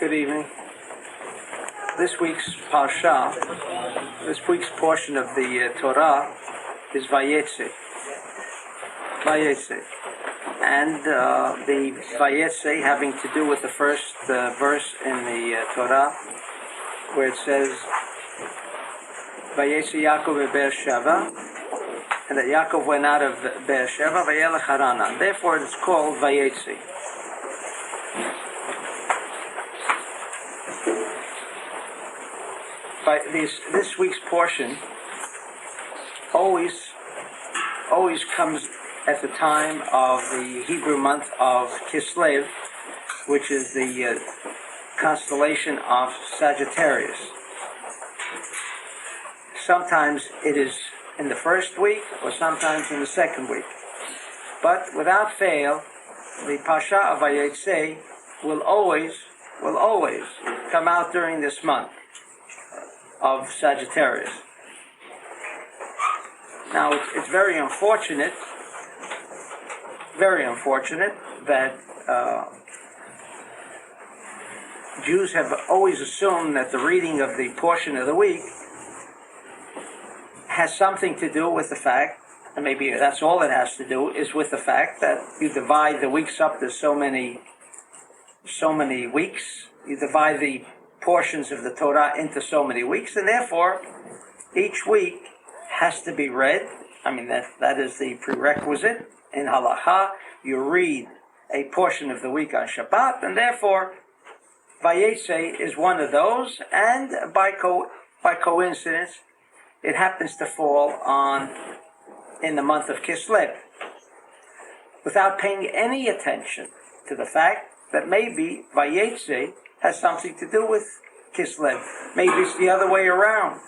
Good evening. This week's Parsha, this week's portion of the Torah is Vayetze. And the Vayetze having to do with the first verse in the Torah, where it says, Vayetze Yaakov Bereshit, and that Yaakov went out of Bereshit, Vayelech Haran. Therefore it is called Vayetze. This week's portion always comes at the time of the Hebrew month of Kislev, which is the constellation of Sagittarius. Sometimes it is in the first week, or sometimes in the second week. But without fail, the Parsha of Vayetze will always come out during this month of Sagittarius. Now, it's very unfortunate that Jews have always assumed that the reading of the portion of the week has something to do with the fact, and maybe that's all it has to do, is with the fact that you divide the weeks up. There's so many weeks. You divide the portions of the Torah into so many weeks, and therefore each week has to be read. I mean, that is the prerequisite in halacha. You read a portion of the week on Shabbat, and therefore Vayetze is one of those, and by coincidence it happens to fall in the month of Kislev, without paying any attention to the fact that maybe Vayetze has something to do with Kislev. Maybe it's the other way around.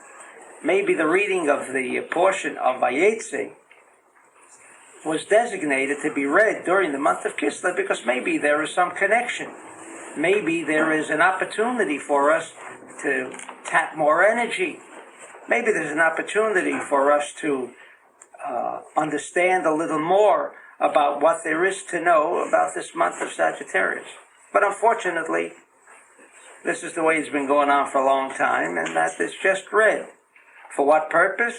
Maybe the reading of the portion of Vayetze was designated to be read during the month of Kislev because maybe there is some connection. Maybe there is an opportunity for us to tap more energy. Maybe there's an opportunity for us to understand a little more about what there is to know about this month of Sagittarius. But unfortunately, this is the way it's been going on for a long time, and that is just read. For what purpose?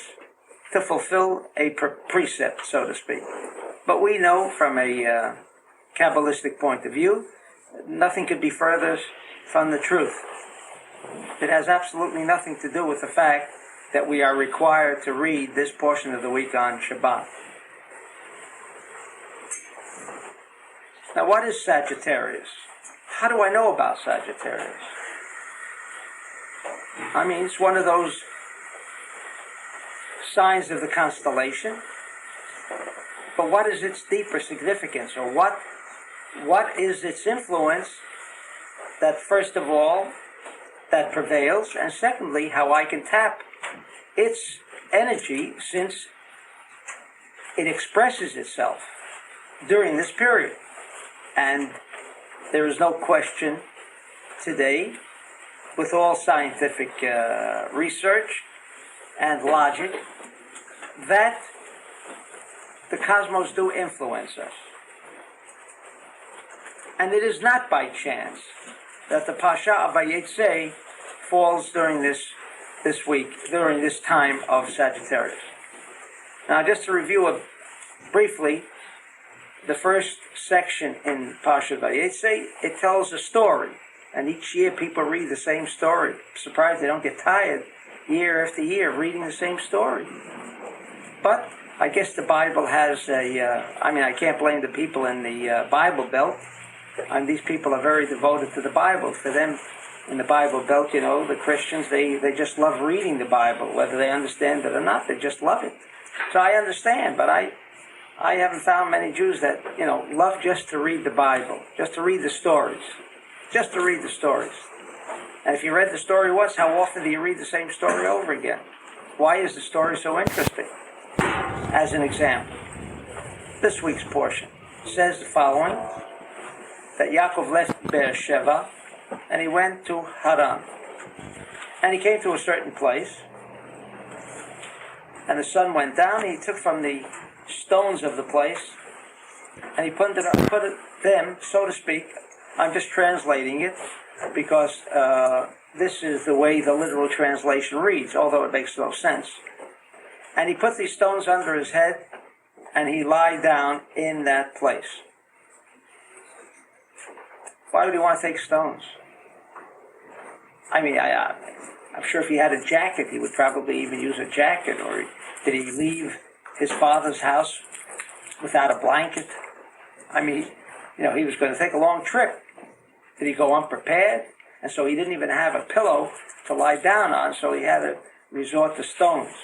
To fulfill a precept, so to speak. But we know from a Kabbalistic point of view, nothing could be further from the truth. It has absolutely nothing to do with the fact that we are required to read this portion of the week on Shabbat. Now, what is Sagittarius? How do I know about Sagittarius? I mean, it's one of those signs of the constellation. But what is its deeper significance, or what is its influence that, first of all, that prevails, and secondly, how I can tap its energy since it expresses itself during this period. And there is no question today, with all scientific research and logic, that the cosmos do influence us. And it is not by chance that the Parsha of Vayetze falls during this week, during this time of Sagittarius. Now, just to review briefly, the first section in Parshat Vayetze, it tells a story. And each year people read the same story. I'm surprised they don't get tired year after year reading the same story. But I guess the Bible has I can't blame the people in the Bible Belt. And these people are very devoted to the Bible. For them, in the Bible Belt, the Christians, they just love reading the Bible. Whether they understand it or not, they just love it. So I understand, but I haven't found many Jews that, love just to read the Bible, just to read the stories. Just to read the stories. And if you read the story once, how often do you read the same story over again? Why is the story so interesting? As an example, this week's portion says the following, that Yaakov left Bereshit and he went to Haran. And he came to a certain place, and the sun went down, and he took from the stones of the place, and he put them, so to speak, I'm just translating it, because this is the way the literal translation reads, although it makes no sense. And he put these stones under his head, and he lied down in that place. Why would he want to take stones? I mean, I'm sure if he had a jacket, he would probably even use a jacket. Or did he leave his father's house without a blanket? I mean, he was going to take a long trip. Did he go unprepared? And so he didn't even have a pillow to lie down on, so he had to resort to stones.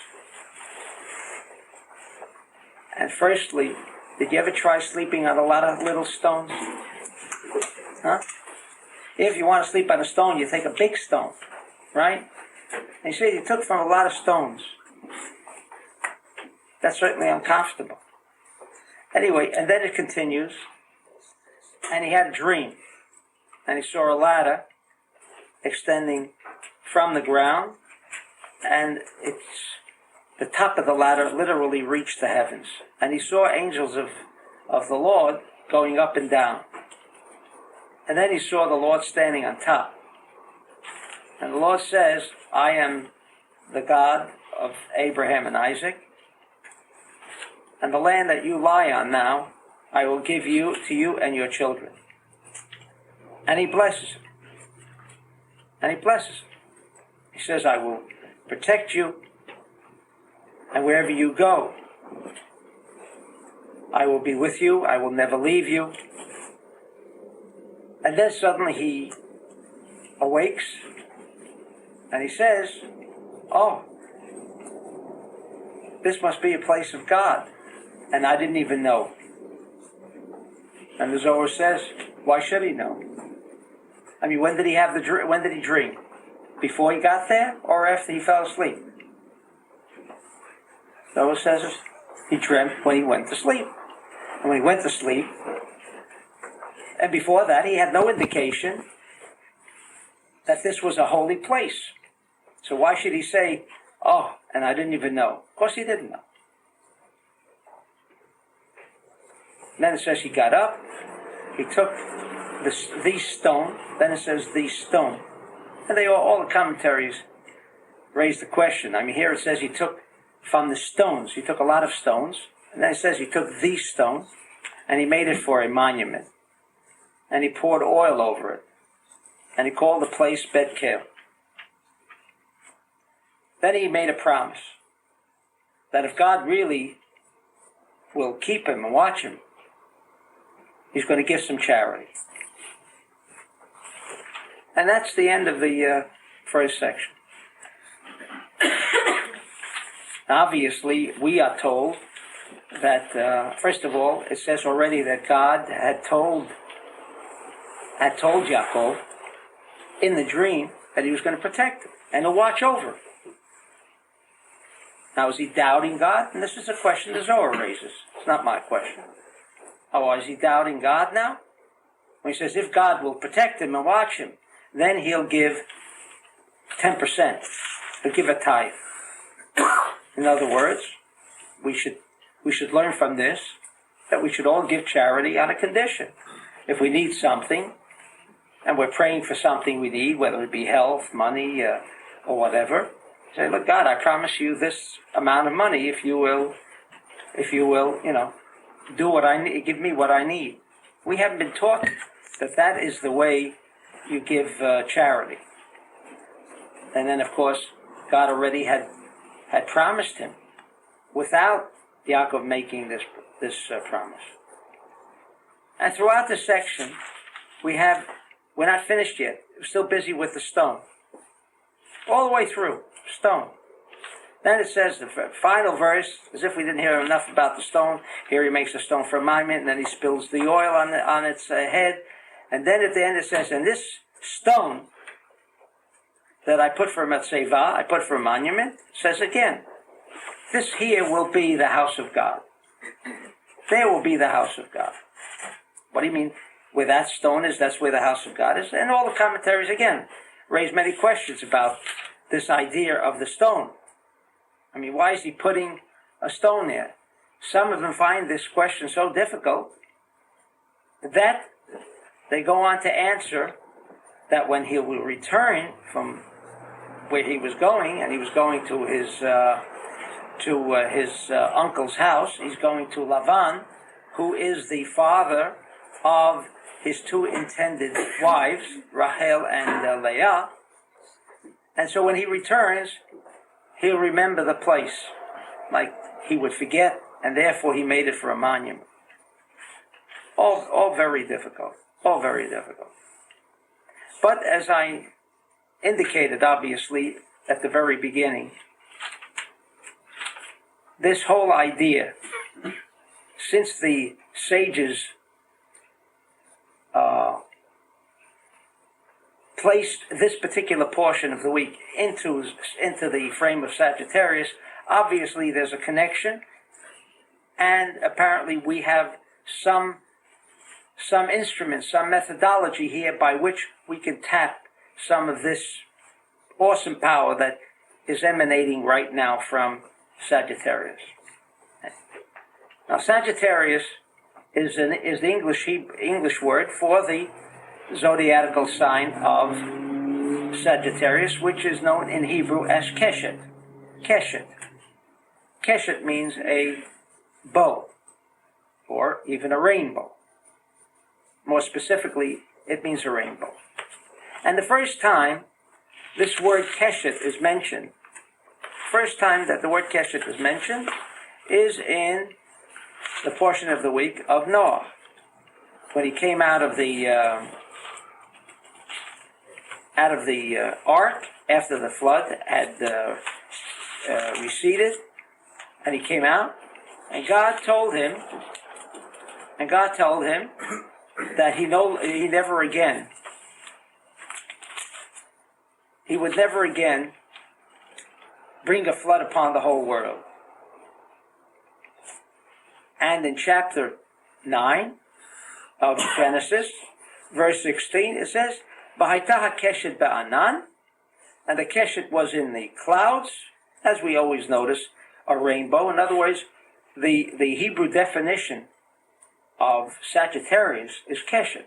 And firstly, did you ever try sleeping on a lot of little stones? Huh? If you want to sleep on a stone, you take a big stone, right? And you see, he took from a lot of stones. That's certainly uncomfortable. Anyway, and then it continues, and he had a dream, and he saw a ladder extending from the ground, and the top of the ladder literally reached the heavens. And he saw angels of the Lord going up and down. And then he saw the Lord standing on top. And the Lord says, I am the God of Abraham and Isaac. And the land that you lie on now, I will give to you and your children. And he blesses him. And he blesses him. He says, I will protect you. And wherever you go, I will be with you. I will never leave you. And then suddenly he awakes and he says, oh, this must be a place of God. And I didn't even know. And the Zohar says, why should he know? I mean, when did he have the dream? When did he dream? Before he got there or after he fell asleep? Zohar says he dreamt when he went to sleep. And when he went to sleep, and before that, he had no indication that this was a holy place. So why should he say, oh, and I didn't even know? Of course he didn't know. And then it says he got up, he took the stone, then it says the stone. And all the commentaries raise the question. I mean, here it says he took from the stones, he took a lot of stones, and then it says he took the stone, and he made it for a monument. And he poured oil over it. And he called the place Bet-Kel. Then he made a promise that if God really will keep him and watch him, he's going to give some charity. And that's the end of the first section. Obviously, we are told that, first of all, it says already that God had told Yaakov in the dream that he was going to protect him and to watch over him. Now, is he doubting God? And this is a question the Zohar raises. It's not my question. Oh, is he doubting God now? When he says, if God will protect him and watch him, then he'll give 10%. He'll give a tithe. In other words, we should learn from this that we should all give charity on a condition. If we need something, and we're praying for something we need, whether it be health, money, or whatever, say, look, God, I promise you this amount of money if you will, do what I need, give me what I need. We haven't been taught that is the way you give charity. And then, of course, God already had promised him without Yaakov making this promise. And throughout this section, we're not finished yet. We're still busy with the stone. All the way through, stone. Then it says, the final verse, as if we didn't hear enough about the stone, here he makes a stone for a monument, and then he spills the oil on its head. And then at the end it says, and this stone that I put for a Metzeva, I put for a monument, says again, this here will be the house of God. There will be the house of God. What do you mean? Where that stone is, that's where the house of God is. And all the commentaries, again, raise many questions about this idea of the stone. I mean, why is he putting a stone there? Some of them find this question so difficult that they go on to answer that when he will return from where he was going, and he was going to his uncle's house, he's going to Lavan, who is the father of his two intended wives, Rachel and Leah. And so when he returns, he'll remember the place, like he would forget, and therefore he made it for a monument. All very difficult. All very difficult. But as I indicated, obviously, at the very beginning, this whole idea, since the sages placed this particular portion of the week into the frame of Sagittarius, obviously there's a connection, and apparently we have some instruments, some methodology here by which we can tap some of this awesome power that is emanating right now from Sagittarius. Now, Sagittarius is the English word for the zodiacal sign of Sagittarius, which is known in Hebrew as Keshet. Keshet. Keshet means a bow, or even a rainbow. More specifically, it means a rainbow. And the first time this word Keshet is mentioned, first time that the word Keshet is mentioned, is in the portion of the week of Noach, when he came out of the ark after the flood had receded, and he came out, and God told him that he would never again bring a flood upon the whole world. And in chapter 9 of Genesis, verse 16, it says, "V'hayta keshet ba'anan," and the keshet was in the clouds, as we always notice, a rainbow. In other words, the Hebrew definition of Sagittarius is Keshet.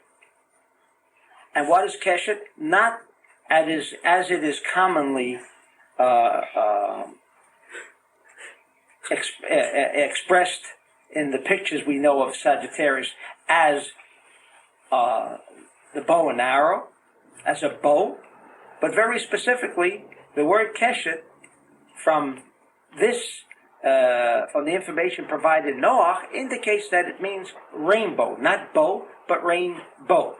And what is Keshet? Not as it is commonly expressed in the pictures we know of Sagittarius as the bow and arrow, as a bow, but very specifically, the word Keshet from the information provided in Noach indicates that it means rainbow, not bow, but rainbow.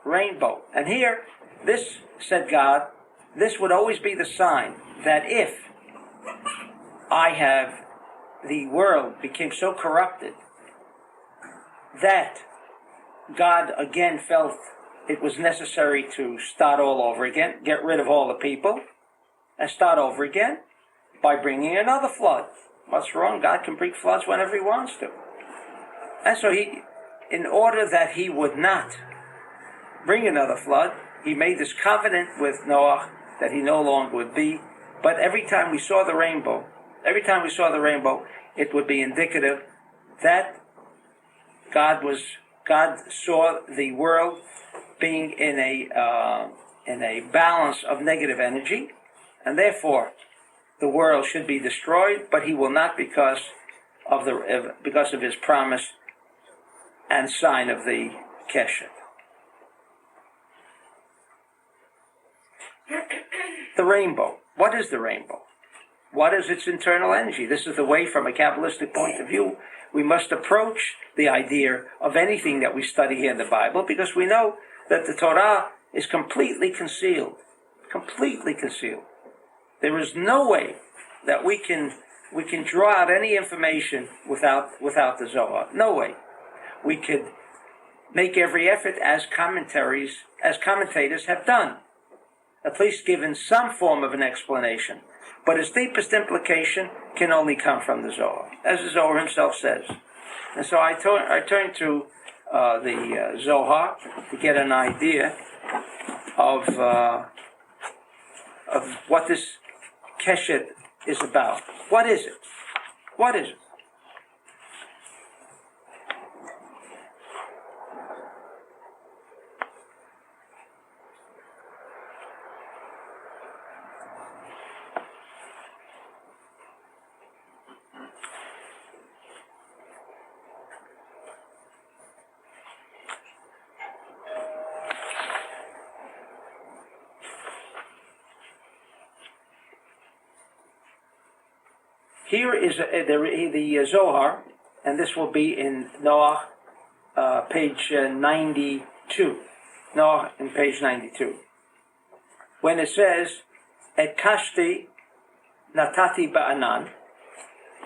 Rainbow. And here, this, said God, this would always be the sign that if the world became so corrupted that God again felt it was necessary to start all over again, get rid of all the people, and start over again by bringing another flood. What's wrong? God can bring floods whenever he wants to. And so in order that he would not bring another flood, he made this covenant with Noach that he no longer would be. But every time we saw the rainbow, it would be indicative that God saw the world being in a balance of negative energy, and therefore the world should be destroyed, but he will not because of his promise and sign of the Keshet. The rainbow. What is the rainbow? What is its internal energy? This is the way, from a Kabbalistic point of view, we must approach the idea of anything that we study here in the Bible, because we know that the Torah is completely concealed. Completely concealed. There is no way that we can draw out any information without the Zohar. No way. We could make every effort, as commentators have done, at least given some form of an explanation. But its deepest implication can only come from the Zohar, as the Zohar himself says. And so I turn to the Zohar to get an idea of what this Keshet is about. What is it? What is it? Here is the Zohar, and this will be in Noach, page 92. Noach, in page 92. When it says, Et kashti natati ba'anan,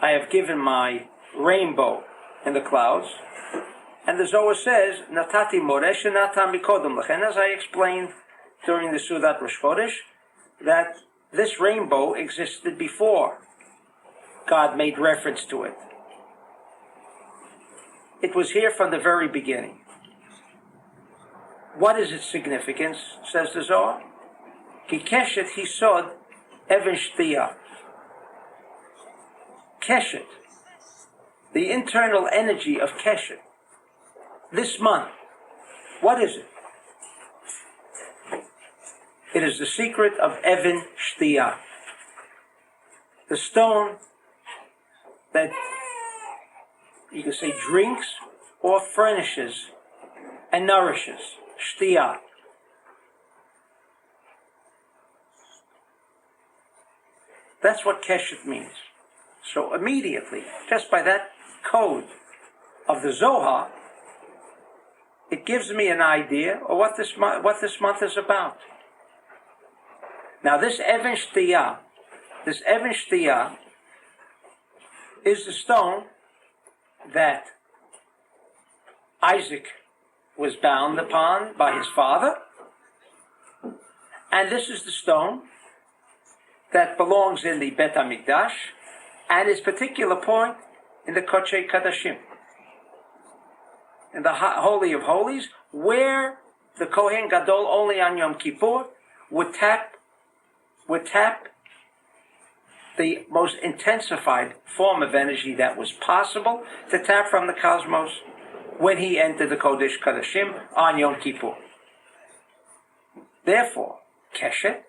I have given my rainbow in the clouds. And the Zohar says, Natati moresh natan mikodem lechen, as I explained during the Sudat Rosh Chodesh, that this rainbow existed before God made reference to it. It was here from the very beginning. What is its significance, says the Zohar? Ki keshet hisod even shtiyah. Keshet, the internal energy of Keshet. This month, what is it? It is the secret of Even Shtiyah, the stone that you can say drinks or furnishes and nourishes. Shtiyah. That's what Keshet means. So immediately, just by that code of the Zohar, it gives me an idea of what this month is about. Now, this Even Shtiyah is the stone that Isaac was bound upon by his father, and this is the stone that belongs in the Bet HaMikdash, and its particular point in the Kodesh Kadashim, in the Holy of Holies, where the Kohen Gadol only on Yom Kippur would tap the most intensified form of energy that was possible to tap from the cosmos when he entered the Kodesh Kadashim on Yom Kippur. Therefore, Keshet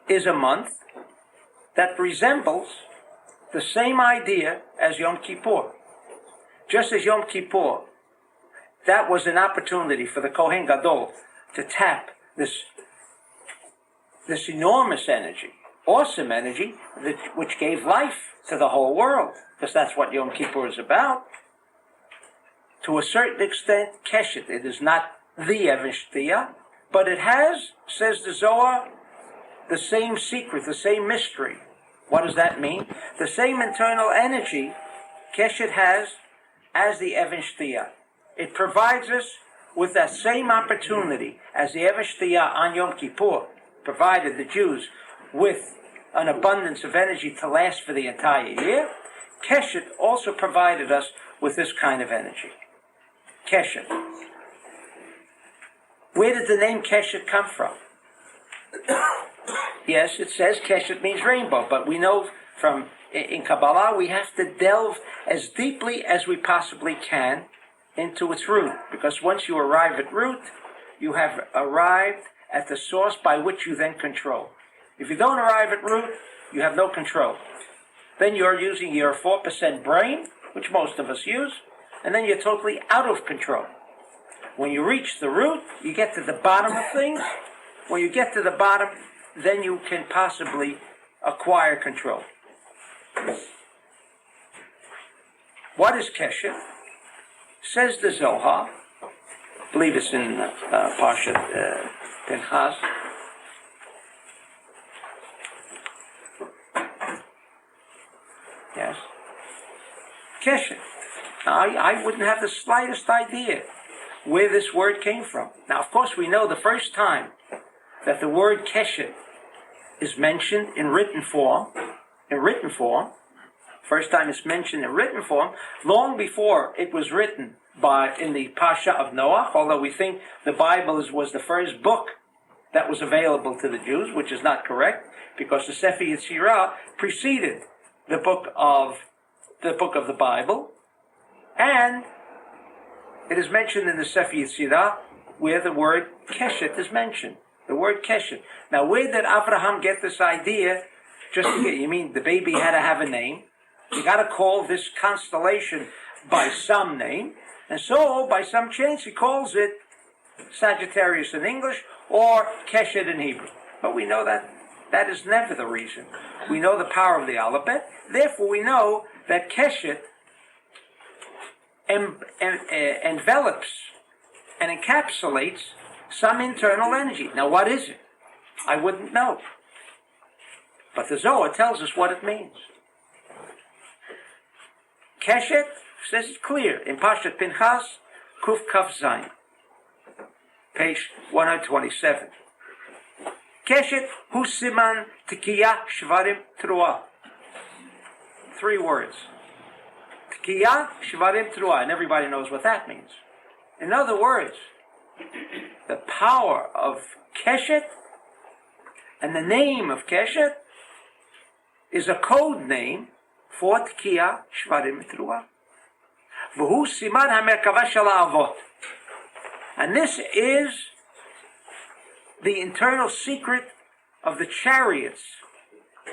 is a month that resembles the same idea as Yom Kippur. Just as Yom Kippur, that was an opportunity for the Kohen Gadol to tap this enormous energy, awesome energy, which gave life to the whole world, because that's what Yom Kippur is about. To a certain extent, Keshet, it is not the Even Shtiyah, but it has, says the Zohar, the same secret, the same mystery. What does that mean? The same internal energy Keshet has as the Even Shtiyah. It provides us with that same opportunity as the Even Shtiyah on Yom Kippur provided the Jews with an abundance of energy to last for the entire year. Keshet also provided us with this kind of energy. Keshet. Where did the name Keshet come from? Yes, it says Keshet means rainbow, but we know from in Kabbalah we have to delve as deeply as we possibly can into its root, because once you arrive at root, you have arrived at the source by which you then control. If you don't arrive at root, you have no control. Then you're using your 4% brain, which most of us use, and then you're totally out of control. When you reach the root, you get to the bottom of things. When you get to the bottom, then you can possibly acquire control. What is Keshet? Says the Zohar, I believe it's in Parshat Pinchas. Yes. Keshet. Now, I wouldn't have the slightest idea where this word came from. Now, of course, we know the first time that the word Keshet is mentioned in written form, first time it's mentioned in written form, long before it was written in the Parsha of Noach, although we think the Bible was the first book that was available to the Jews, which is not correct, because the Sefer Yetzirah preceded the book of the Bible, and it is mentioned in the Sefer Yetzirah where the word Keshet is mentioned. The word Keshet. Now, where did Abraham get this idea? You mean the baby had to have a name? You got to call this constellation by some name, and so by some chance he calls it Sagittarius in English or Keshet in Hebrew. But we know that That is never the reason. We know the power of the alphabet. Therefore, we know that Keshet envelops and encapsulates some internal energy. Now, what is it? I wouldn't know. But the Zohar tells us what it means. Keshet says it's clear in Parshat Pinchas, Kuf Kaf Zayin, page 127. Keshet hu siman tikiyah shvarim truah. 3 words. Tikiyah shvarim truah, and everybody knows what that means. In other words, the power of Keshet and the name of Keshet is a code name for Tikiyah shvarim truah. V'hu siman hamerkava shel ha'avot. And this is the internal secret of the chariots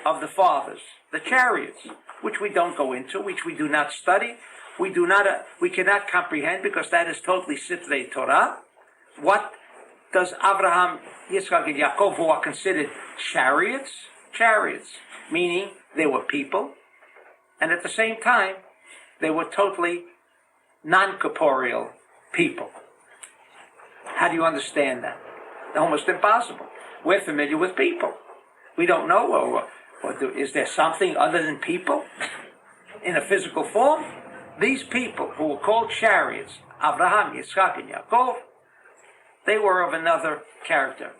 of the fathers. The chariots, which we don't go into, which we do not study, we cannot comprehend, because that is totally Sitrei Torah. What does Abraham, Yitzchak, and Yaakov, who are considered chariots? Chariots, meaning they were people, and at the same time, they were totally non-corporeal people. How do you understand that? Almost impossible. We're familiar with people. We don't know, is there something other than people in a physical form? These people who were called chariots, Abraham, Yitzchak, and Yaakov, they were of another character.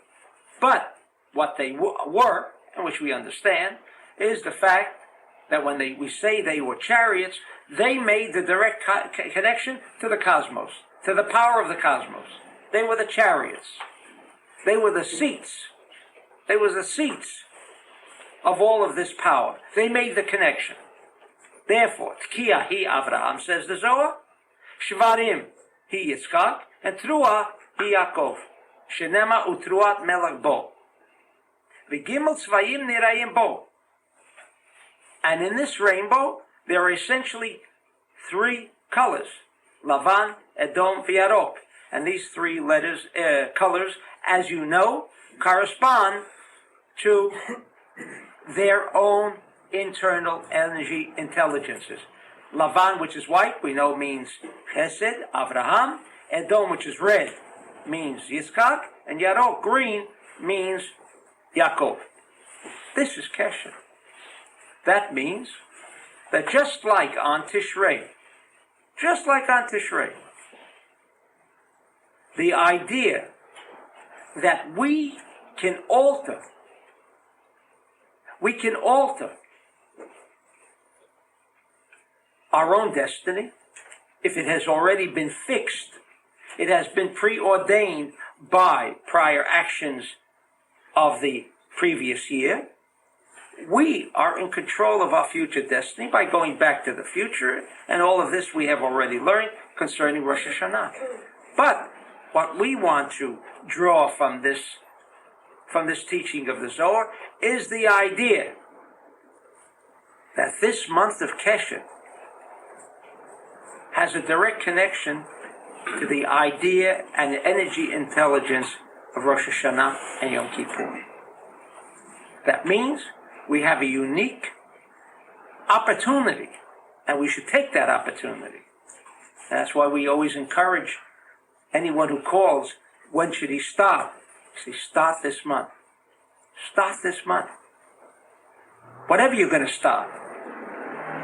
But what they were, and which we understand, is the fact that when we say they were chariots, they made the direct connection to the cosmos, to the power of the cosmos. They were the chariots. They were the seats. They were the seats of all of this power. They made the connection. Therefore, Tkiyah hi Avraham, says the Zohar, Shvarim hi Yitzchak, and Truah hi Yaakov. Shenema utruat melech bo. V'gimel tzvayim nirayim bo. And in this rainbow, there are essentially 3 colors. Lavan, Edom, V'yarok. And these 3 colors, as you know, correspond to their own internal energy intelligences. Lavan, which is white, we know means Chesed, Avraham. Edom, which is red, means Yitzchak. And Yarok, green, means Yaakov. This is Kesher. That means that just like on Tishrei, the idea that we can alter our own destiny, if it has already been fixed, it has been preordained by prior actions of the previous year. We are in control of our future destiny by going back to the future, and all of this we have already learned concerning Rosh Hashanah. But what we want to draw from this teaching of the Zohar is the idea that this month of Keshet has a direct connection to the idea and energy intelligence of Rosh Hashanah and Yom Kippur. That means we have a unique opportunity, and we should take that opportunity. And that's why we always encourage anyone who calls, when should he start? Say, start this month. Start this month. Whatever you're going to start,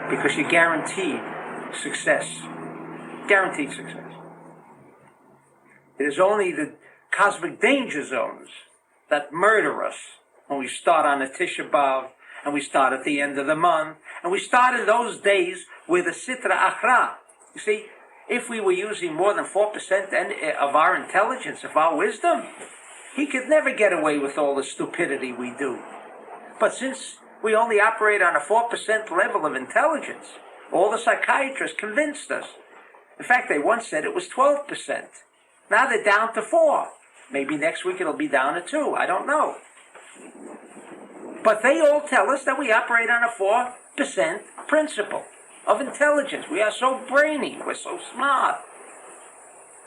because you're guaranteed success. Guaranteed success. It is only the cosmic danger zones that murder us when we start on a Tisha B'Av, and we start at the end of the month, and we start in those days with a Sitra Achra. You see, if we were using more than 4% of our intelligence, of our wisdom, he could never get away with all the stupidity we do. But since we only operate on a 4% level of intelligence, all the psychiatrists convinced us. In fact, they once said it was 12%. Now they're down to 4. Maybe next week it'll be down to 2. I don't know. But they all tell us that we operate on a 4% principle of intelligence. We are so brainy. We're so smart.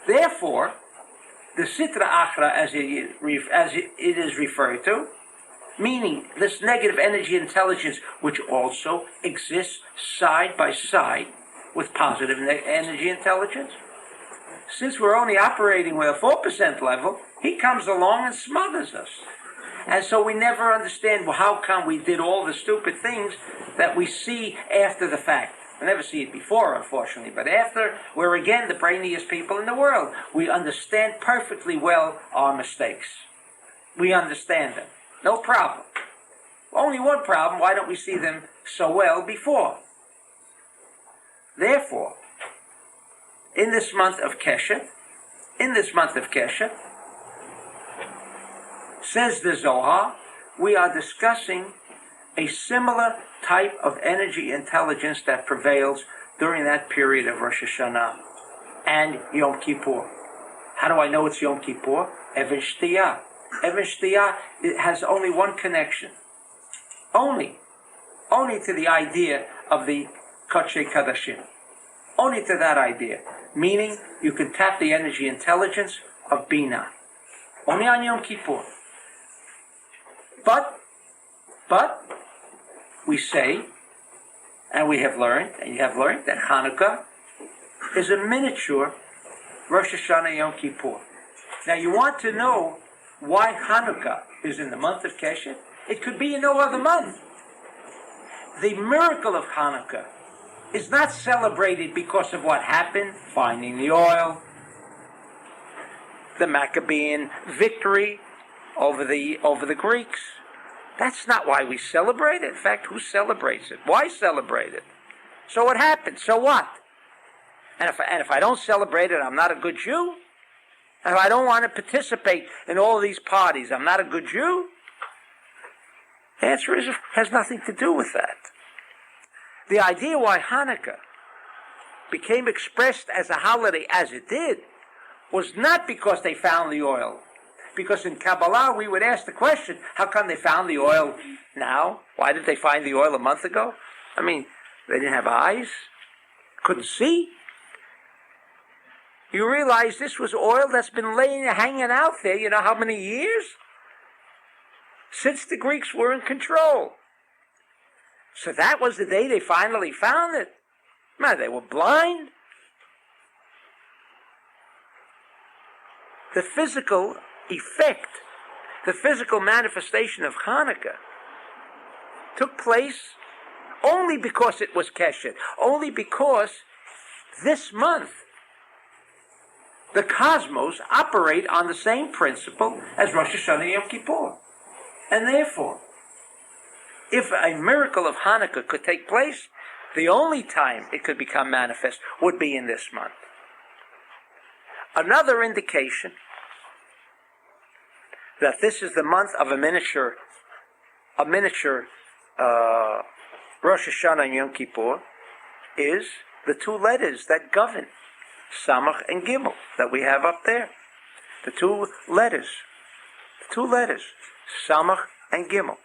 Therefore, the Sitra Achra, as it is referred to, meaning this negative energy intelligence, which also exists side by side with positive energy intelligence. Since we're only operating with a 4% level, he comes along and smothers us. And so we never understand, well, how come we did all the stupid things that we see after the fact. We never see it before, unfortunately, but after, we're again the brainiest people in the world. We understand perfectly well our mistakes. We understand them. No problem. Only one problem, why don't we see them so well before? Therefore, in this month of Keshet, says the Zohar, we are discussing a similar type of energy intelligence that prevails during that period of Rosh Hashanah and Yom Kippur. How do I know it's Yom Kippur? Even Shtiyah. Even Shtiyah, it has only one connection. Only to the idea of the Kodshe Kadashim. Only to that idea. Meaning, you can tap the energy intelligence of Bina. Only on Yom Kippur. But, we say, and we have learned, and you have learned, that Hanukkah is a miniature Rosh Hashanah Yom Kippur. Now, you want to know why Hanukkah is in the month of Keshet? It could be in no other month. The miracle of Hanukkah is not celebrated because of what happened, finding the oil, the Maccabean victory over the Greeks. That's not why we celebrate it. In fact, who celebrates it? Why celebrate it? So what happened? So what? And if I don't celebrate it, I'm not a good Jew? And if I don't want to participate in all these parties, I'm not a good Jew? The answer is, it has nothing to do with that. The idea why Hanukkah became expressed as a holiday as it did was not because they found the oil. Because in Kabbalah we would ask the question, how come they found the oil now? Why did they find the oil a month ago? I mean, they didn't have eyes, couldn't see. You realize this was oil that's been hanging out there, you know how many years? Since the Greeks were in control. So that was the day they finally found it. Man, they were blind. The physical effect, the physical manifestation of Hanukkah took place only because it was Keshet, only because this month the cosmos operate on the same principle as Rosh Hashanah Yom Kippur. And therefore, if a miracle of Hanukkah could take place, the only time it could become manifest would be in this month. Another indication that this is the month of a miniature Rosh Hashanah and Yom Kippur is the two letters that govern Samach and Gimel that we have up there. The two letters, Samach and Gimel.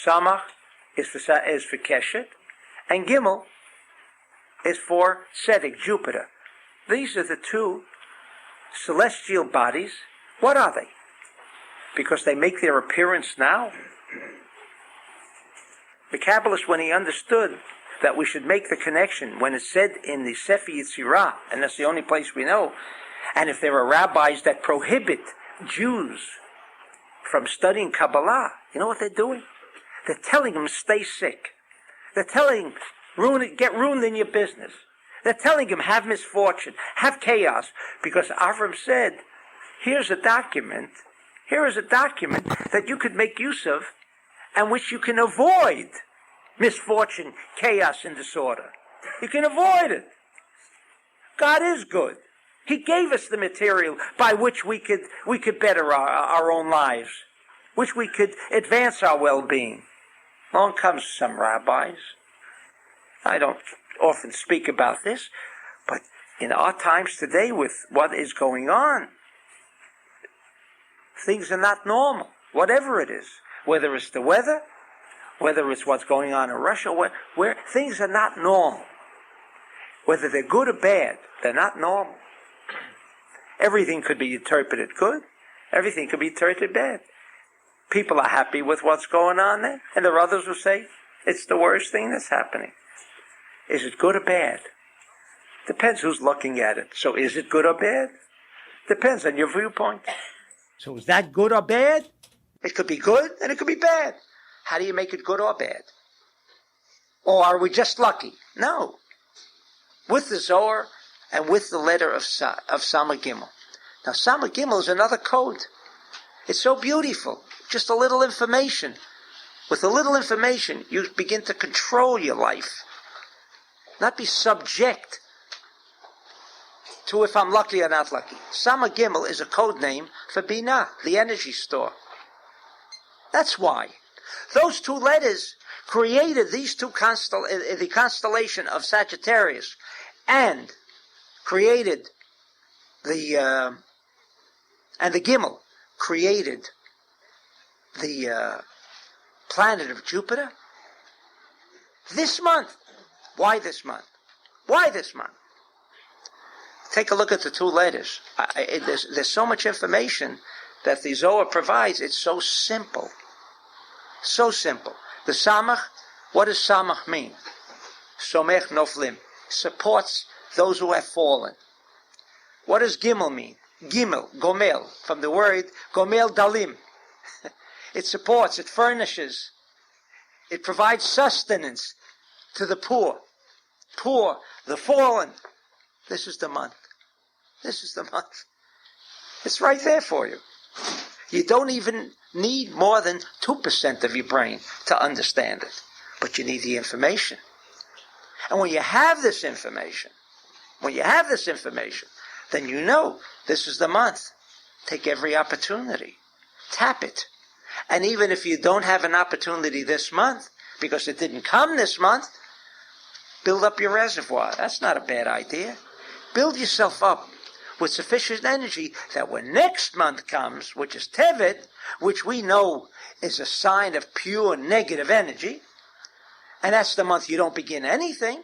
Samach is for Keshet, and Gimel is for Tzedek, Jupiter. These are the two celestial bodies. What are they? Because they make their appearance now. The Kabbalist, when he understood that we should make the connection, when it's said in the Sefer Yetzirah, and that's the only place we know, and if there are rabbis that prohibit Jews from studying Kabbalah, you know what they're doing? They're telling them stay sick. They're telling them get ruined in your business. They're telling them have misfortune, have chaos, because Avram said, here is a document that you could make use of and which you can avoid misfortune, chaos, and disorder. You can avoid it. God is good. He gave us the material by which we could better our own lives, which we could advance our well-being. Along comes some rabbis. I don't often speak about this, but in our times today with what is going on, things are not normal, whatever it is. Whether it's the weather, whether it's what's going on in Russia, where things are not normal. Whether they're good or bad, they're not normal. Everything could be interpreted good, everything could be interpreted bad. People are happy with what's going on there. And there are others who say, it's the worst thing that's happening. Is it good or bad? Depends who's looking at it. So is it good or bad? Depends on your viewpoint. So is that good or bad? It could be good and it could be bad. How do you make it good or bad? Or are we just lucky? No. With the Zohar and with the letter of Sama Gimel. Now Sama Gimel is another code. It's so beautiful. Just a little information. With a little information, you begin to control your life. Not be subject to if I'm lucky or not lucky. Sama Gimel is a code name for Binah, the energy store. That's why. Those two letters created these two the constellation of Sagittarius, and created the Gimel created the planet of Jupiter. This month. Why this month? Why this month? Take a look at the two letters. There's so much information that the Zohar provides. It's so simple. So simple. The Samach, what does Samach mean? Somech Noflim. Supports those who have fallen. What does Gimel mean? Gimel, Gomel, from the word Gomel Dalim. It supports, it furnishes, it provides sustenance to the poor, the fallen. This is the month. This is the month. It's right there for you. You don't even need more than 2% of your brain to understand it. But you need the information. And when you have this information, then you know this is the month. Take every opportunity. Tap it. And even if you don't have an opportunity this month, because it didn't come this month, build up your reservoir. That's not a bad idea. Build yourself up with sufficient energy that when next month comes, which is Tevet, which we know is a sign of pure negative energy, and that's the month you don't begin anything,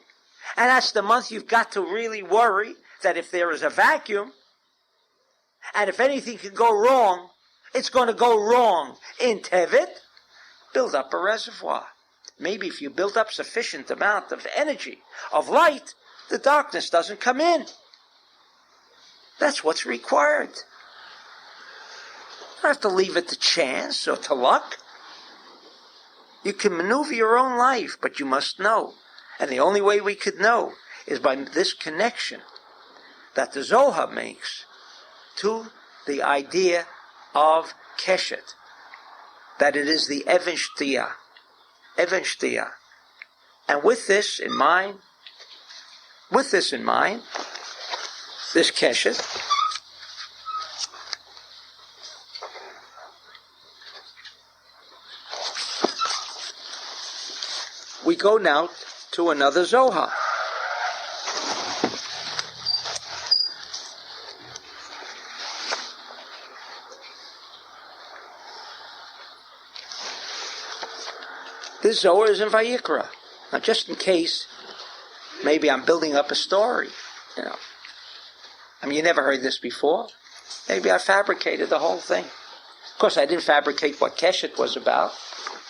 and that's the month you've got to really worry that if there is a vacuum, and if anything can go wrong, it's going to go wrong in Tevet. Build up a reservoir. Maybe if you build up sufficient amount of energy, of light, the darkness doesn't come in. That's what's required. You don't have to leave it to chance or to luck. You can maneuver your own life, but you must know. And the only way we could know is by this connection that the Zohar makes to the idea of Keshet. That it is the Even Shtiyah. Even Shtiyah. And with this in mind, this Keshet, we go now to another Zohar. This Zohar is in Vayikra. Now, just in case, maybe I'm building up a story, you never heard this before. Maybe I fabricated the whole thing. Of course, I didn't fabricate what Keshet was about,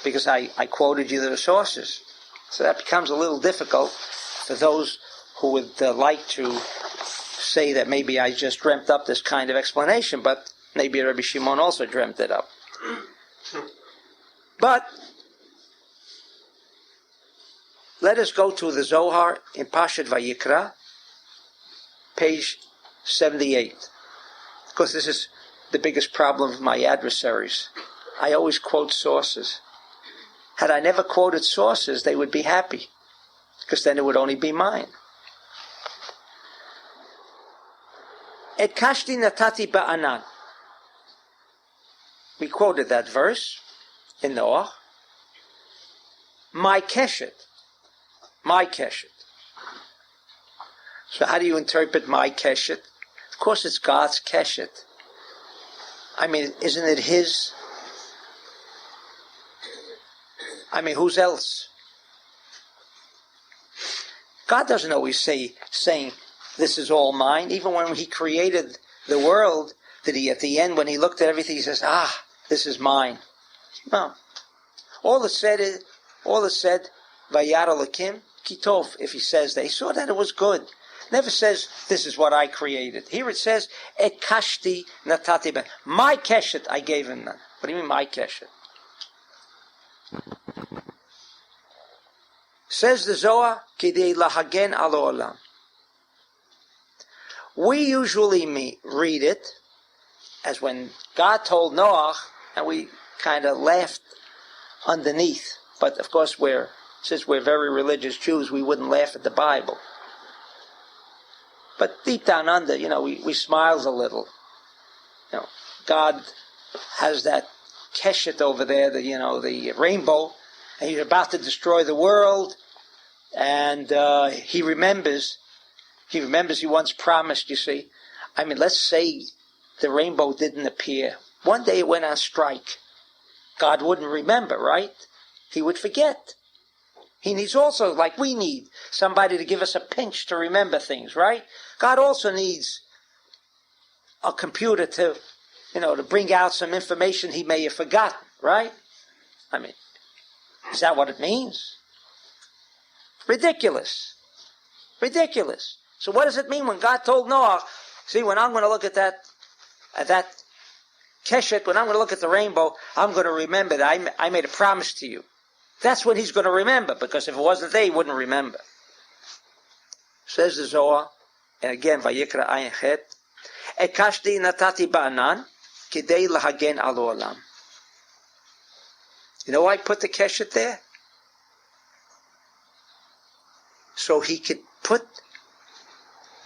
because I quoted you the sources. So that becomes a little difficult for those who would like to say that maybe I just dreamt up this kind of explanation, but maybe Rabbi Shimon also dreamt it up. But let us go to the Zohar in Parshat Vayikra, page 78. Because this is the biggest problem of my adversaries. I always quote sources. Had I never quoted sources, they would be happy, because then it would only be mine. Et kashti natati ba'anan. We quoted that verse in Noach. My keshet. My keshet. So how do you interpret my keshet? Of course it's God's keshet. Isn't it His? Whose else? God doesn't always saying, this is all mine. Even when He created the world, did He, at the end, when He looked at everything, He says, this is mine. No. All it said, Vayar Elokim Kitov, if he says that. He saw that it was good. Never says, this is what I created. Here it says, Et kashti natati ben. My keshet, I gave him none. What do you mean, my keshet? Says the Zohar, Kidei lahagen alo olam. We usually read it as when God told Noach, and we kind of laughed underneath. But of course, since we're very religious Jews, we wouldn't laugh at the Bible. But deep down under, we smiles a little. God has that keshet over there, the rainbow, and he's about to destroy the world, and he remembers he once promised, you see. I mean, let's say the rainbow didn't appear. One day it went on strike. God wouldn't remember, right? He would forget. He needs also, like we need, somebody to give us a pinch to remember things, right? God also needs a computer to bring out some information he may have forgotten, right? I mean, is that what it means? Ridiculous. So what does it mean when God told Noah, see, when I'm going to look at that keshet, when I'm going to look at the rainbow, I'm going to remember that I made a promise to you. That's what he's going to remember, because if it wasn't there, he wouldn't remember. Says the Zohar, and again, Vayikra ayin chet, Ekashti natati ba'anan, kidei lahagen alo olam. You know why I put the keshet there? So he could put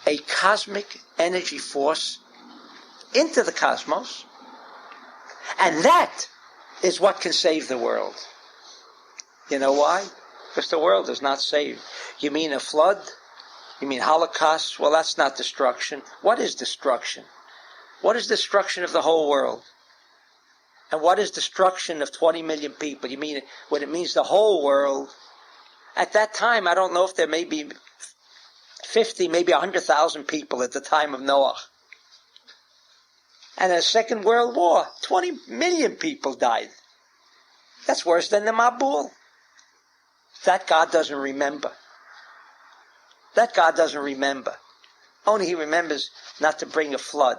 a cosmic energy force into the cosmos, and that is what can save the world. You know why? Because the world is not saved. You mean a flood? You mean Holocaust? Well, that's not destruction. What is destruction? What is destruction of the whole world? And what is destruction of 20 million people? You mean when it means the whole world? At that time, I don't know if there may be 50, maybe 100,000 people at the time of Noach. And in the Second World War, 20 million people died. That's worse than the Mabul. That God doesn't remember. Only he remembers not to bring a flood.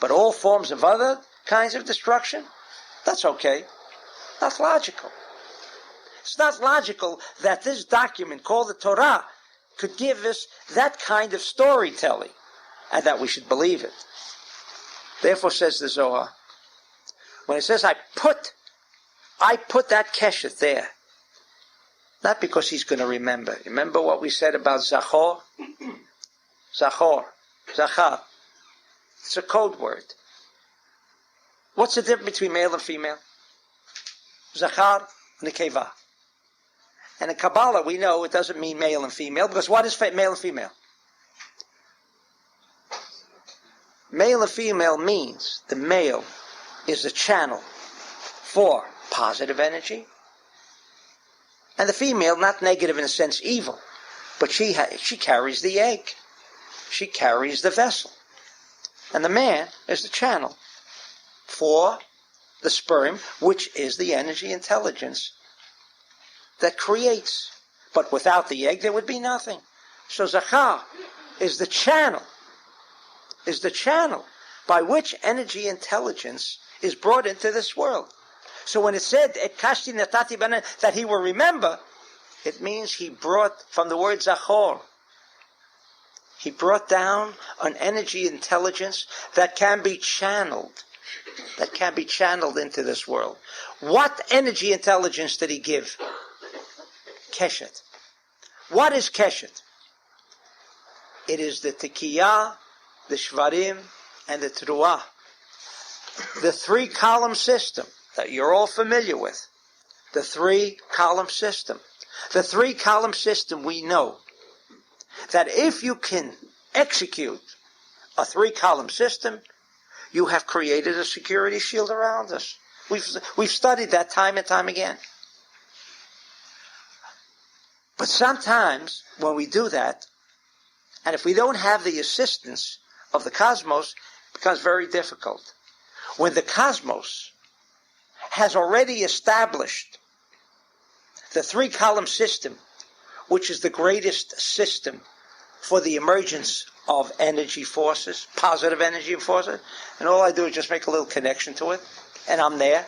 But all forms of other kinds of destruction, that's okay. That's logical. It's not logical that this document called the Torah could give us that kind of storytelling, and that we should believe it. Therefore, says the Zohar, when it says I put that keshet there, not because he's going to remember. Remember what we said about Zachor? Zachar. It's a code word. What's the difference between male and female? Zachar and Nekeva. And in Kabbalah, we know it doesn't mean male and female, because what is male and female? Male and female means the male is the channel for positive energy, and the female, not negative in a sense, evil, but she carries the egg. She carries the vessel. And the man is the channel for the sperm, which is the energy intelligence that creates. But without the egg, there would be nothing. So Zachar is the channel by which energy intelligence is brought into this world. So when it said, Et kashti natati banan, that he will remember, it means he brought, from the word Zachor, he brought down an energy intelligence that can be channeled into this world. What energy intelligence did he give? Keshet. What is Keshet? It is the Tekiyah, the Shvarim, and the Teruah. The 3-column system that you're all familiar with. The 3-column system. The 3-column system, we know that if you can execute a 3-column system, you have created a security shield around us. We've studied that time and time again. But sometimes when we do that, and if we don't have the assistance of the cosmos, it becomes very difficult. When the cosmos has already established the three-column system, which is the greatest system for the emergence of energy forces, positive energy forces. And all I do is just make a little connection to it, and I'm there.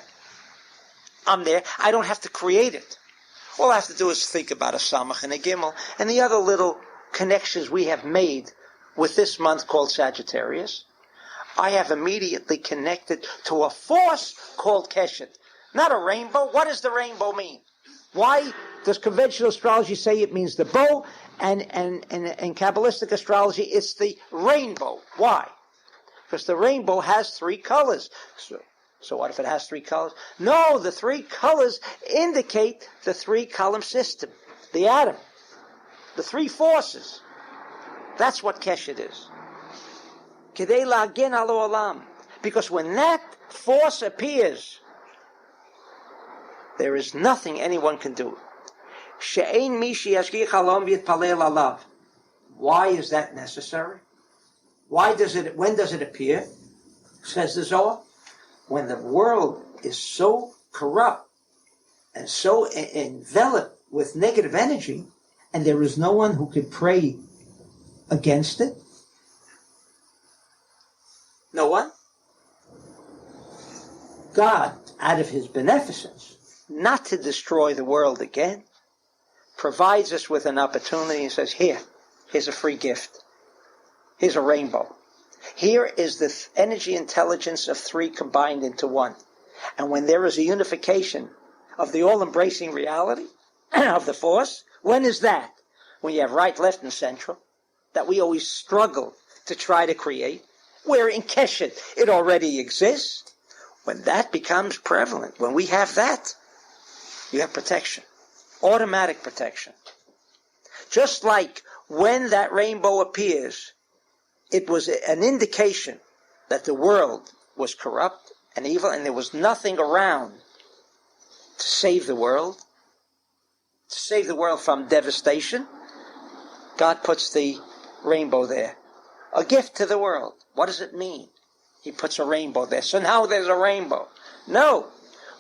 I don't have to create it. All I have to do is think about a Samach and a Gimel, and the other little connections we have made with this month called Sagittarius. I have immediately connected to a force called Keshet. Not a rainbow. What does the rainbow mean? Why does conventional astrology say it means the bow, and Kabbalistic astrology it's the rainbow? Why? Because the rainbow has three colors. So what if it has three colors? No, the three colors indicate the three-column system, the atom, the three forces. That's what Keshet is. Kedei la'agen al olam. Because when that force appears, there is nothing anyone can do. She'ein mi sheyashgiach alom v'yitpalel alav. Why is that necessary? When does it appear? Says the Zohar. When the world is so corrupt and so enveloped with negative energy, and there is no one who could pray against it. No one. God, out of his beneficence, not to destroy the world again, provides us with an opportunity and says, here's a free gift. Here's a rainbow. Here is the energy intelligence of three combined into one. And when there is a unification of the all-embracing reality of the force, when is that? When you have right, left, and central, that we always struggle to try to create, where in Keshet it already exists. When that becomes prevalent, when we have that, you have protection, automatic protection. Just like when that rainbow appears, it was an indication that the world was corrupt and evil, and there was nothing around to save the world from devastation. God puts the rainbow there. A gift to the world. What does it mean? He puts a rainbow there. So now there's a rainbow. No.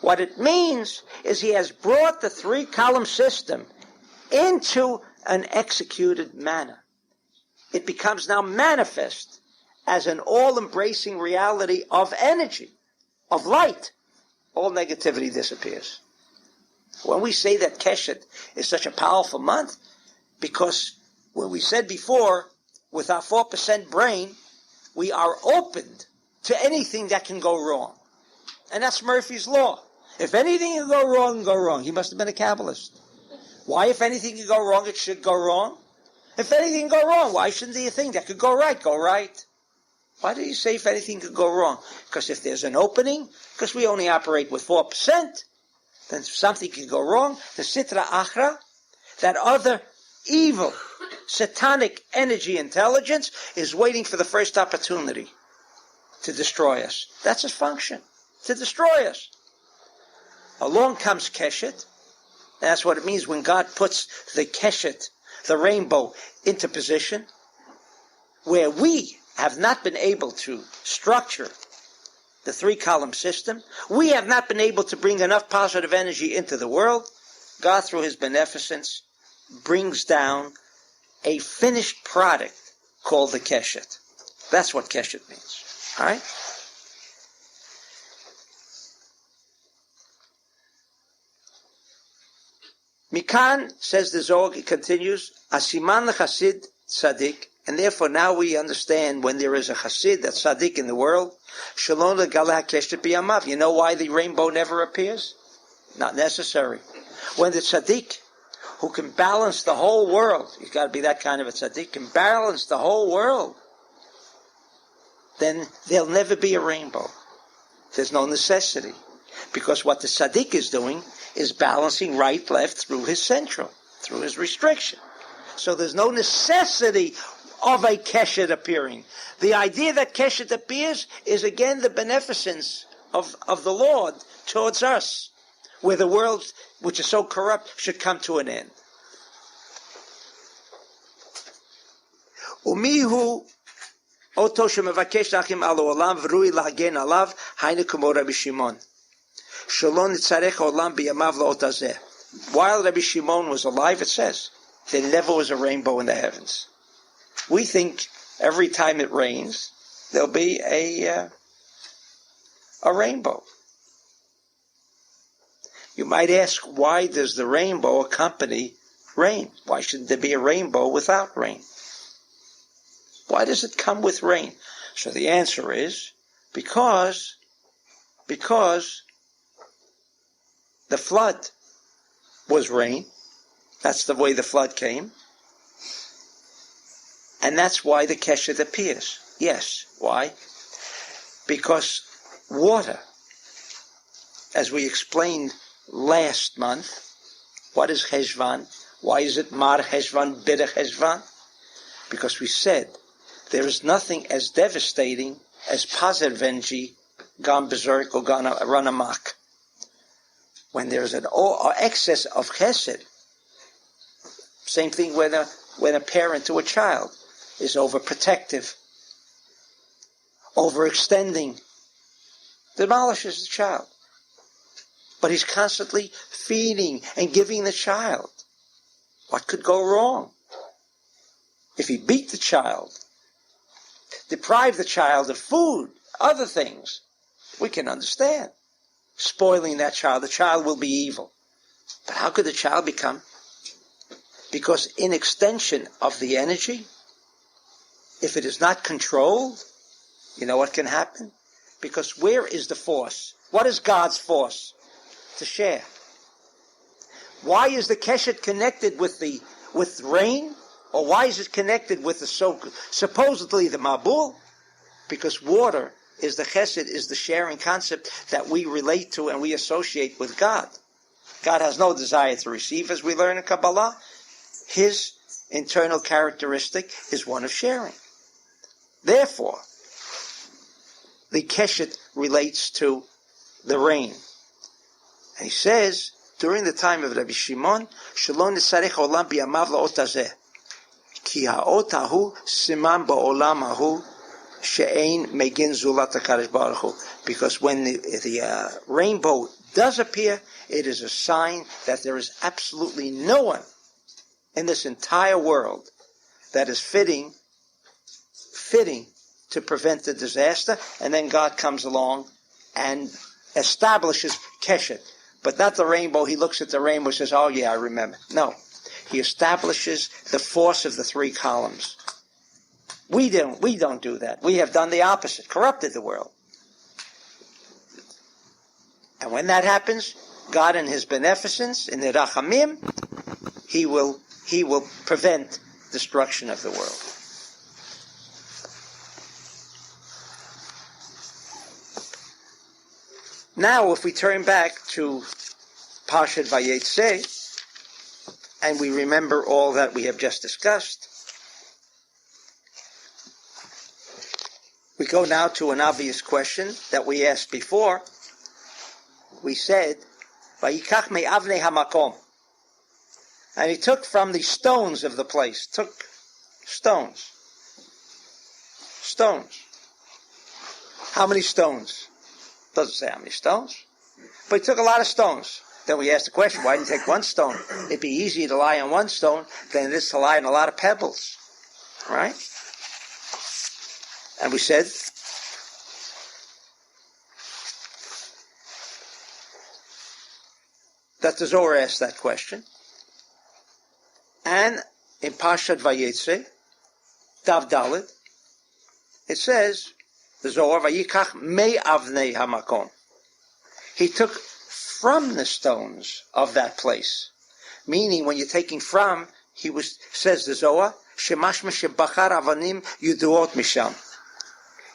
What it means is he has brought the three-column system into an executed manner. It becomes now manifest as an all-embracing reality of energy, of light. All negativity disappears. When we say that Keshet is such a powerful month, because when we said before, with our 4% brain, we are opened to anything that can go wrong. And that's Murphy's Law. If anything can go wrong, go wrong. He must have been a Kabbalist. Why, if anything can go wrong, it should go wrong? If anything can go wrong, why shouldn't the thing that could go right, go right? Why do you say if anything could go wrong? Because if there's an opening, because we only operate with 4%, then if something can go wrong, the Sitra Achra, that other evil, satanic energy intelligence, is waiting for the first opportunity to destroy us. That's its function, to destroy us. Along comes Keshet. That's what it means when God puts the Keshet, the rainbow, into position, where we have not been able to structure the three-column system. We have not been able to bring enough positive energy into the world. God, through his beneficence, brings down a finished product called the Keshet. That's what Keshet means. All right? Mikan, says the Zohar, it continues, Asiman lechasid tzaddik, and therefore now we understand when there is a chassid, a tzaddik in the world, shalom legalah keshet biyamav. You know why the rainbow never appears? Not necessary. When the tzaddik, who can balance the whole world, you've got to be that kind of a tzaddik, can balance the whole world, then there'll never be a rainbow. There's no necessity. Because what the tzaddik is doing is balancing right, left through his central, through his restriction. So there's no necessity of a Keshet appearing. The idea that Keshet appears is again the beneficence of the Lord towards us, where the world, which is so corrupt, should come to an end. Umihu oto shemevakesh lachim al olam v'rui lahagen alav hainu k'mo Rabbi Shimon. While Rabbi Shimon was alive, it says, there never was a rainbow in the heavens. We think every time it rains, there'll be a rainbow. You might ask, why does the rainbow accompany rain? Why shouldn't there be a rainbow without rain? Why does it come with rain? So the answer is, because the flood was rain. That's the way the flood came. And that's why the Keshet appears. Yes. Why? Because water, as we explained last month, what is Heshvan? Why is it Mar Heshvan, Bida Heshvan? Because we said there is nothing as devastating as Pazer Venji, Gam Berserk, or Run Amok. When there's an excess of Chesed, same thing when a parent to a child is overprotective, overextending, demolishes the child. But he's constantly feeding and giving the child. What could go wrong? If he beat the child, deprive the child of food, other things, we can understand. Spoiling that child, the child will be evil. But how could the child become? Because in extension of the energy, if it is not controlled, you know what can happen? Because where is the force? What is God's force? To share. Why is the Keshet connected with rain? Or why is it connected with supposedly the Mabul? Because water is the Chesed, is the sharing concept that we relate to and we associate with God. God has no desire to receive, as we learn in Kabbalah. His internal characteristic is one of sharing. Therefore, the Keshet relates to the rain. And he says, during the time of Rabbi Shimon, Shalom Nisarech Olam B'yamav La'ot Hazeh. Ki ha'ot hahu siman ba'olam hahu she'ein megin zulat HaKadosh Baruch Hu. Because when the rainbow does appear, it is a sign that there is absolutely no one in this entire world that is fitting to prevent the disaster, and then God comes along and establishes Keshet. But not the rainbow. He looks at the rainbow and says, oh yeah, I remember. No. He establishes the force of the three columns. We don't do that. We have done the opposite, corrupted the world. And when that happens, God in his beneficence, in the Rachamim, he will prevent destruction of the world. Now, if we turn back to Parshat Vayetze, and we remember all that we have just discussed, we go now to an obvious question that we asked before. We said, Vayikach me'avnei hamakom. And he took from the stones of the place. Took stones. Stones. How many stones? Doesn't say how many stones. But he took a lot of stones. Then we asked the question, why didn't he take one stone? It'd be easier to lie on one stone than it is to lie on a lot of pebbles. Right? And we said, that the Zohar asked that question. And in Parshat Vayetze, Dav Dalet, it says, the Zohar, Vayikach me'avnei hamakom. He took from the stones of that place. Meaning, when you're taking from, says the Zohar, Shemashma shebachar avanim yuduot misham.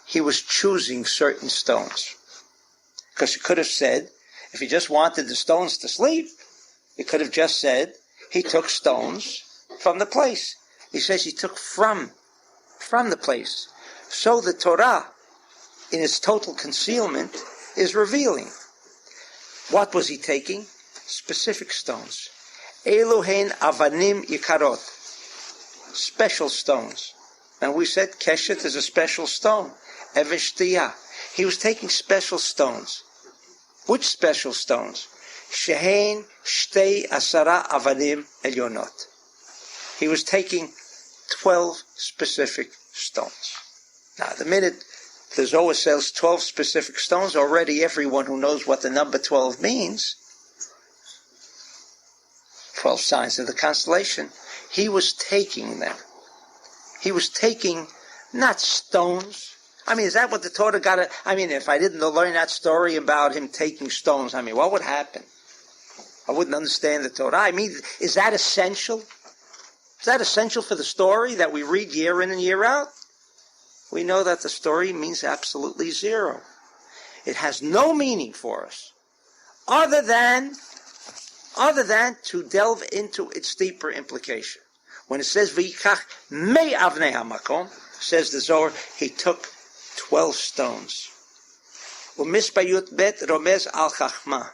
He was choosing certain stones. Because he could have said, if he just wanted the stones to sleep, he could have just said, he took stones from the place. He says he took from the place. So the Torah, in its total concealment, is revealing. What was he taking? Specific stones. Eluhen avanim yikarot. Special stones. And we said Keshet is a special stone. Eveshtiyah. He was taking special stones. Which special stones? Shehein shtei asara avanim elyonot. He was taking 12 specific stones. Now, the minute the Zohar says 12 specific stones, already everyone who knows what the number 12 means, 12 signs of the constellation, he was taking them. He was taking not stones. I mean, is that what the Torah got to... I mean, if I didn't learn that story about him taking stones, I mean, what would happen? I wouldn't understand the Torah. I mean, is that essential? Is that essential for the story that we read year in and year out? We know that the story means absolutely zero. It has no meaning for us, other than to delve into its deeper implication. When it says Vayikach me avnei hamakom, says the Zohar, he took 12 stones. U'misbayut bet romez al chachma.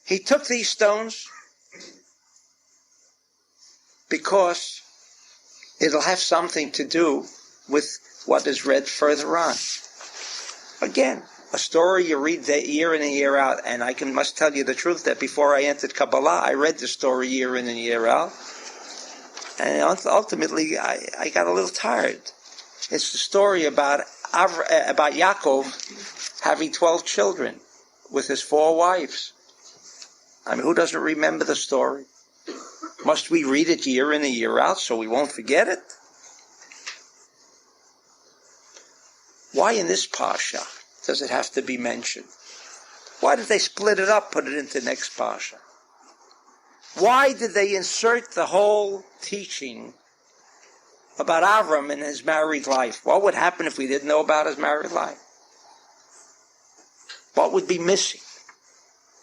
He took these stones because it'll have something to do with what is read further on. Again, a story you read year in and year out, and must tell you the truth that before I entered Kabbalah, I read the story year in and year out, and ultimately I got a little tired. It's the story about Yaakov having 12 children with his 4 wives. I mean, who doesn't remember the story? Must we read it year in and year out so we won't forget it? Why in this Parsha does it have to be mentioned? Why did they split it up, put it into next Parsha? Why did they insert the whole teaching about Avram and his married life? What would happen if we didn't know about his married life? What would be missing?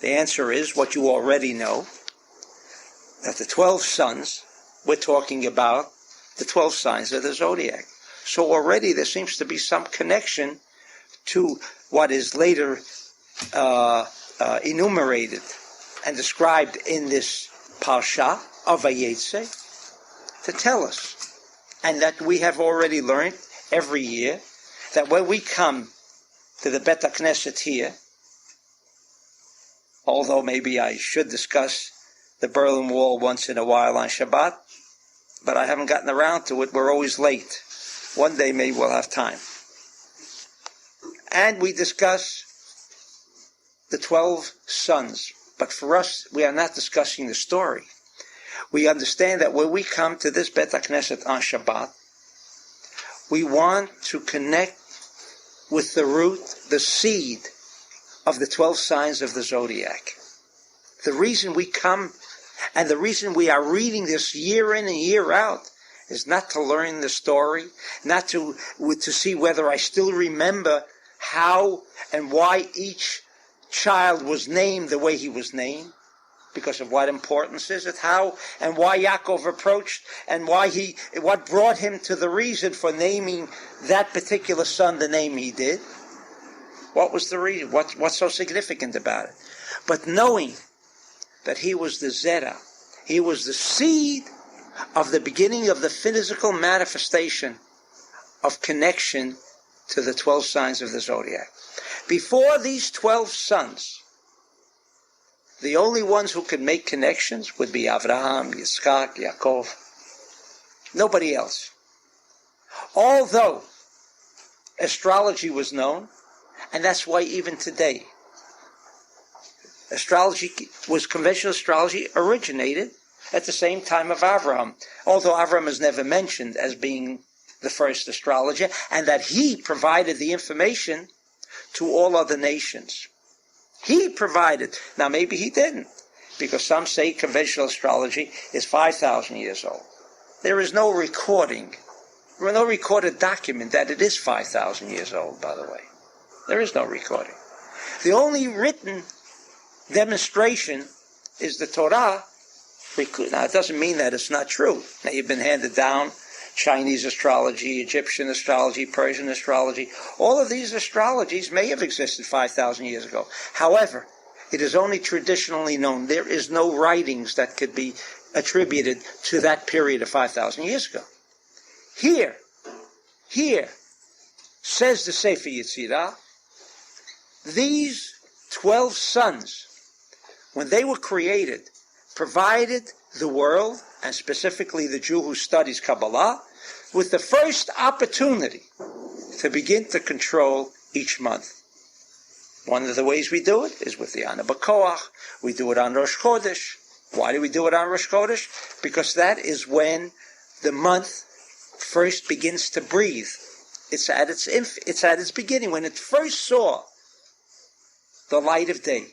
The answer is what you already know, that the 12 sons, we're talking about the 12 signs of the zodiac. So already there seems to be some connection to what is later enumerated and described in this Parsha of Vayetze to tell us. And that we have already learned every year that when we come to the Bet HaKnesset here, although maybe I should discuss the Berlin Wall once in a while on Shabbat, but I haven't gotten around to it. We're always late. One day maybe we'll have time. And we discuss the 12 sons. But for us, we are not discussing the story. We understand that when we come to this Bet HaKnesset on Shabbat, we want to connect with the root, the seed of the 12 signs of the zodiac. The reason we come and the reason we are reading this year in and year out is not to learn the story, not to see whether I still remember how and why each child was named the way he was named, because of what importance is it, how and why Yaakov approached, and what brought him to the reason for naming that particular son the name he did. What was the reason? What's so significant about it? But knowing that he was the Zera, he was the seed of the beginning of the physical manifestation of connection to the 12 signs of the zodiac. Before these 12 sons, the only ones who could make connections would be Avraham, Yitzchak, Yaakov. Nobody else. Although astrology was known, and that's why even today, conventional astrology originated at the same time of Avraham, although Avraham is never mentioned as being the first astrologer, and that he provided the information to all other nations. He provided. Now maybe he didn't, because some say conventional astrology is 5,000 years old. There is no recording, or no recorded document that it is 5,000 years old, by the way. There is no recording. The only written demonstration is the Torah. Now, it doesn't mean that it's not true. Now, you've been handed down Chinese astrology, Egyptian astrology, Persian astrology. All of these astrologies may have existed 5,000 years ago. However, it is only traditionally known. There is no writings that could be attributed to that period of 5,000 years ago. Here, Here, says the Sefer Yetzirah, these 12 sons, when they were created, provided the world, and specifically the Jew who studies Kabbalah, with the first opportunity to begin to control each month. One of the ways we do it is with the Ana B'Koach. We do it on Rosh Chodesh. Why do we do it on Rosh Chodesh? Because that is when the month first begins to breathe. It's at its beginning, when it first saw the light of day.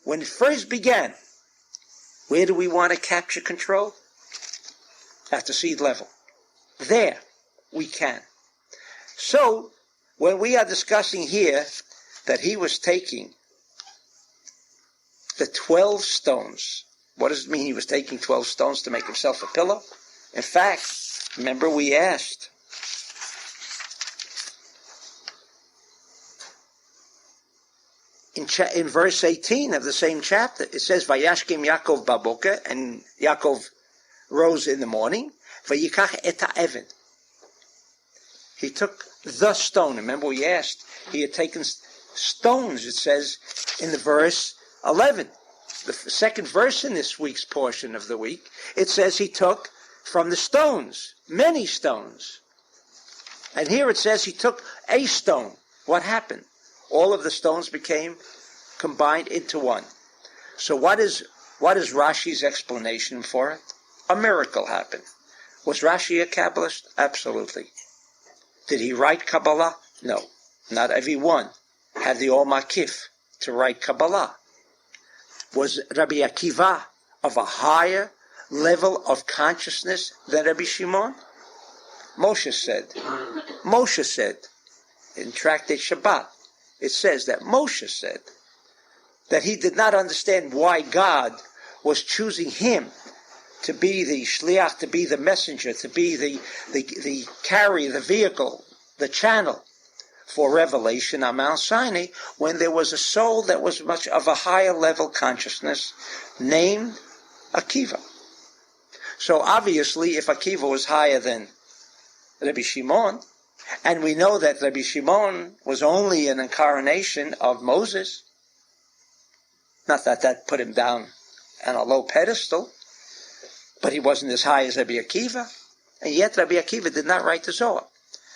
When it first began, where do we want to capture control? At the seed level. There, we can. So, when we are discussing here that he was taking the 12 stones, what does it mean he was taking 12 stones to make himself a pillow? In fact, remember we asked, in verse 18 of the same chapter, it says, Vayashkim Yaakov baboker, and Yaakov rose in the morning, Vayikach et ha'even. He took the stone. Remember we asked, he had taken stones, it says in the verse 11. The second verse in this week's portion of the week, it says he took from the stones, many stones. And here it says he took a stone. What happened? All of the stones became combined into one. So what is Rashi's explanation for it? A miracle happened. Was Rashi a Kabbalist? Absolutely. Did he write Kabbalah? No. Not everyone had the Or Makif to write Kabbalah. Was Rabbi Akiva of a higher level of consciousness than Rabbi Shimon? Moshe said in Tractate Shabbat, it says that Moshe said that he did not understand why God was choosing him to be the shliach, to be the messenger, to be the carrier, the vehicle, the channel for revelation on Mount Sinai, when there was a soul that was much of a higher level consciousness named Akiva. So obviously, if Akiva was higher than Rabbi Shimon, and we know that Rabbi Shimon was only an incarnation of Moses, not that put him down on a low pedestal, but he wasn't as high as Rabbi Akiva, and yet Rabbi Akiva did not write the Zohar.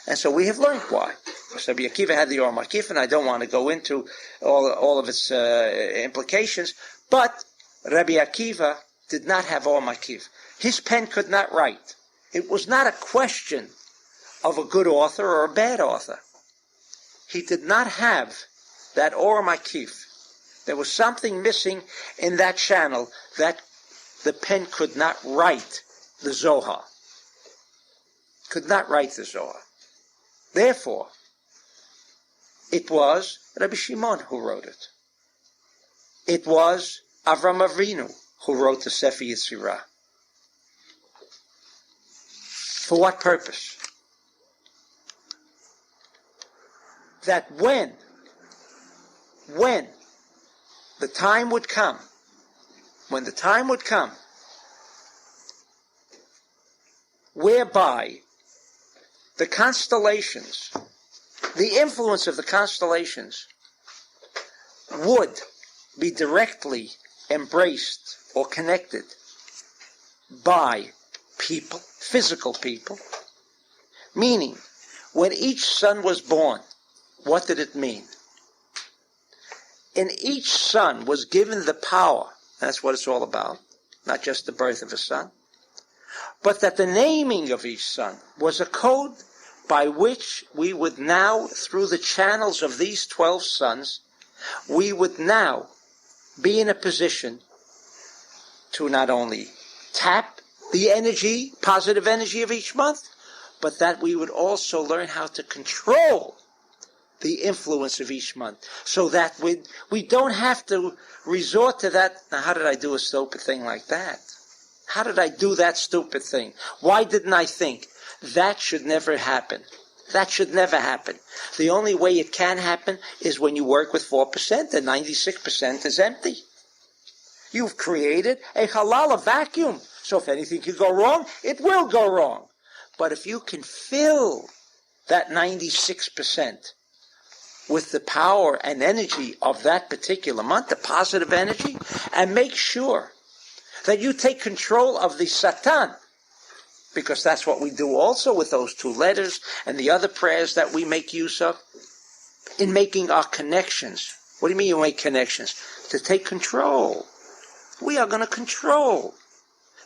And so we have learned why. Because Rabbi Akiva had the Or Makif, and I don't want to go into all of its implications, but Rabbi Akiva did not have Or Makif. His pen could not write. It was not a question of a good author or a bad author. He did not have that Or Makif. There was something missing in that channel that the pen could not write the Zohar. Could not write the Zohar. Therefore, it was Rabbi Shimon who wrote it. It was Avram Avinu who wrote the Sefer Yetzirah. For what purpose? That when the time would come, whereby the constellations, the influence of the constellations would be directly embraced or connected by people, physical people, meaning when each son was born, what did it mean? And each son was given the power, that's what it's all about, not just the birth of a son, but that the naming of each son was a code by which we would now, through the channels of these 12 sons, we would now be in a position to not only tap the energy, positive energy of each month, but that we would also learn how to control the influence of each month, so that we don't have to resort to that. Now, how did I do a stupid thing like that? How did I do that stupid thing? Why didn't I think? That should never happen. That should never happen. The only way it can happen is when you work with 4% and 96% is empty. You've created a halal, a vacuum. So if anything could go wrong, it will go wrong. But if you can fill that 96% with the power and energy of that particular month, the positive energy, and make sure that you take control of the Satan, because that's what we do also with those 2 letters and the other prayers that we make use of in making our connections. What do you mean you make connections? To take control. We are going to control.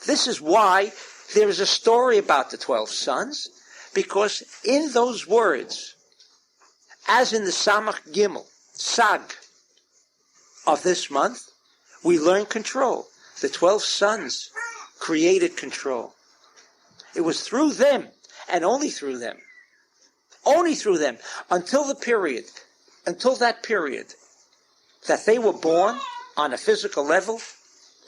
This is why there is a story about the 12 sons, because in those words, as in the Samach Gimel, Sag, of this month, we learn control. The 12 sons created control. It was through them, and only through them, until that period, that they were born on a physical level.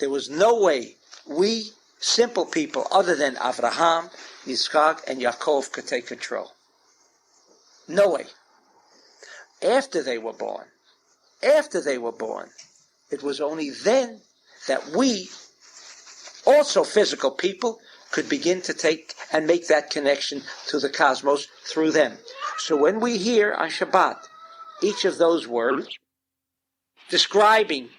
There was no way we, simple people, other than Avraham, Yitzchak, and Yaakov, could take control. No way. After they were born, it was only then that we, also physical people, could begin to take and make that connection to the cosmos through them. So when we hear on Shabbat each of those words describing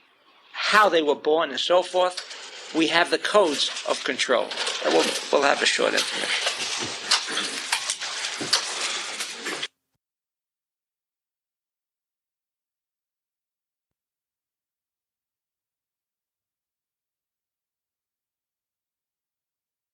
how they were born and so forth, we have the codes of control. And we'll have a short intermission.